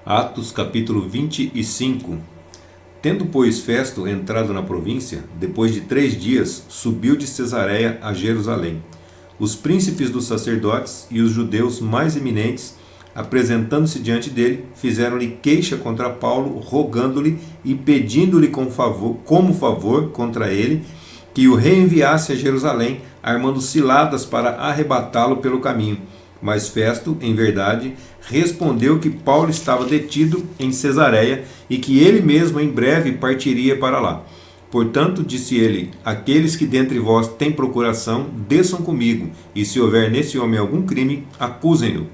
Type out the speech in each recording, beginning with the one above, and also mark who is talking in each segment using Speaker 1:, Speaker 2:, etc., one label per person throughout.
Speaker 1: Atos capítulo 25. Tendo, pois, Festo entrado na província, depois de 3 dias, subiu de Cesareia a Jerusalém. Os príncipes dos sacerdotes e os judeus mais eminentes, apresentando-se diante dele, fizeram-lhe queixa contra Paulo, rogando-lhe e pedindo-lhe como favor contra ele, que o reenviasse a Jerusalém, armando ciladas para arrebatá-lo pelo caminho. Mas Festo, em verdade, respondeu que Paulo estava detido em Cesareia e que ele mesmo em breve partiria para lá. Portanto, disse ele: aqueles que dentre vós têm procuração, desçam comigo, e se houver nesse homem algum crime, acusem-no.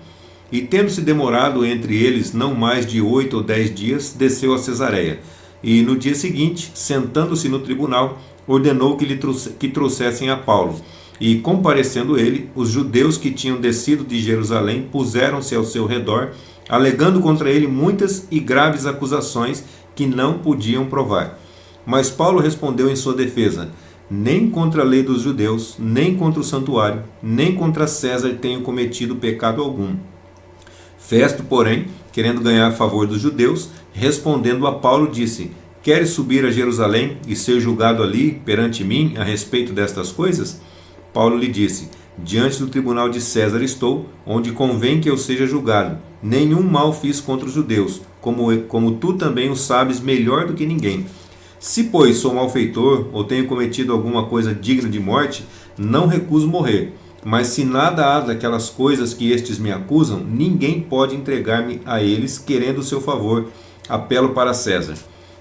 Speaker 1: E tendo-se demorado entre eles não mais de 8 ou 10 dias, desceu a Cesareia. E no dia seguinte, sentando-se no tribunal, ordenou que trouxessem a Paulo. E, comparecendo ele, os judeus que tinham descido de Jerusalém puseram-se ao seu redor, alegando contra ele muitas e graves acusações que não podiam provar. Mas Paulo respondeu em sua defesa: nem contra a lei dos judeus, nem contra o santuário, nem contra César tenho cometido pecado algum. Festo, porém, querendo ganhar favor dos judeus, respondendo a Paulo, disse: queres subir a Jerusalém e ser julgado ali perante mim a respeito destas coisas? Paulo lhe disse: diante do tribunal de César estou, onde convém que eu seja julgado. Nenhum mal fiz contra os judeus, como tu também o sabes melhor do que ninguém. Se, pois, sou malfeitor ou tenho cometido alguma coisa digna de morte, não recuso morrer. Mas se nada há daquelas coisas que estes me acusam, ninguém pode entregar-me a eles, querendo o seu favor. Apelo para César.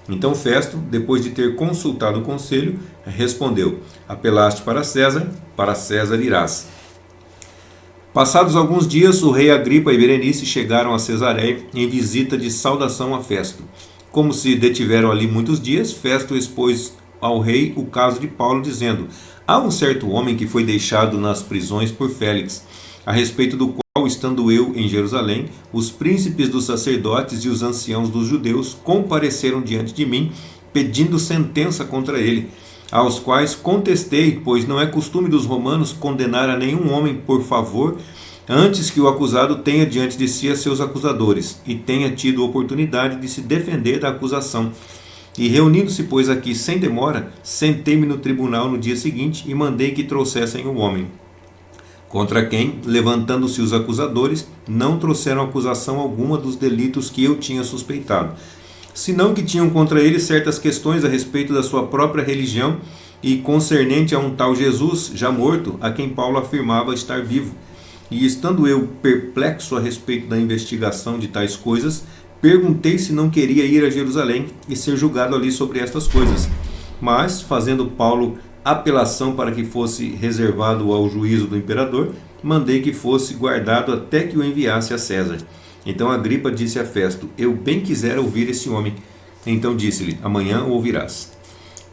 Speaker 1: Então Festo, depois de ter consultado o conselho, respondeu: apelaste para César irás. Passados alguns dias, o rei Agripa e Berenice chegaram a Cesareia em visita de saudação a Festo. Como se detiveram ali muitos dias, Festo expôs ao rei o caso de Paulo, dizendo: há um certo homem que foi deixado nas prisões por Félix, a respeito do qual, estando eu em Jerusalém, os príncipes dos sacerdotes e os anciãos dos judeus compareceram diante de mim, pedindo sentença contra ele, aos quais contestei, pois não é costume dos romanos condenar a nenhum homem por favor, antes que o acusado tenha diante de si a seus acusadores, e tenha tido oportunidade de se defender da acusação. E reunindo-se, pois, aqui sem demora, sentei-me no tribunal no dia seguinte e mandei que trouxessem o homem. Contra quem, levantando-se os acusadores, não trouxeram acusação alguma dos delitos que eu tinha suspeitado, senão que tinham contra ele certas questões a respeito da sua própria religião e concernente a um tal Jesus, já morto, a quem Paulo afirmava estar vivo. E estando eu perplexo a respeito da investigação de tais coisas, perguntei se não queria ir a Jerusalém e ser julgado ali sobre estas coisas. Mas, fazendo Paulo apelação para que fosse reservado ao juízo do imperador, mandei que fosse guardado até que o enviasse a César. Então Agripa disse a Festo: eu bem quisera ouvir esse homem. Então disse-lhe: amanhã o ouvirás.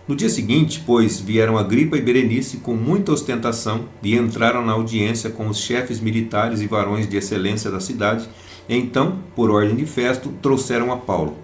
Speaker 1: No dia seguinte, pois, vieram Agripa e Berenice com muita ostentação e entraram na audiência com os chefes militares e varões de excelência da cidade. Então, por ordem de Festo, trouxeram a Paulo.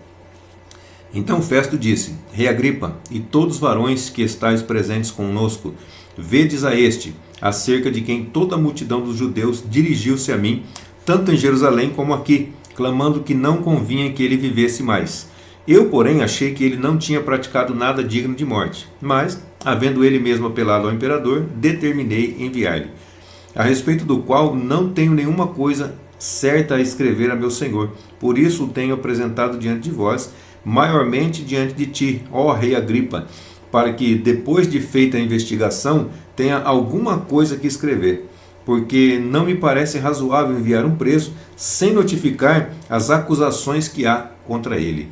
Speaker 1: Então Festo disse: rei Agripa, e todos os varões que estáis presentes conosco, vedes a este, acerca de quem toda a multidão dos judeus dirigiu-se a mim, tanto em Jerusalém como aqui, clamando que não convinha que ele vivesse mais. Eu, porém, achei que ele não tinha praticado nada digno de morte, mas, havendo ele mesmo apelado ao imperador, determinei enviar-lhe, a respeito do qual não tenho nenhuma coisa certa a escrever a meu senhor. Por isso o tenho apresentado diante de vós, maiormente diante de ti, ó rei Agripa, para que, depois de feita a investigação, tenha alguma coisa que escrever. Porque não me parece razoável enviar um preso sem notificar as acusações que há contra ele.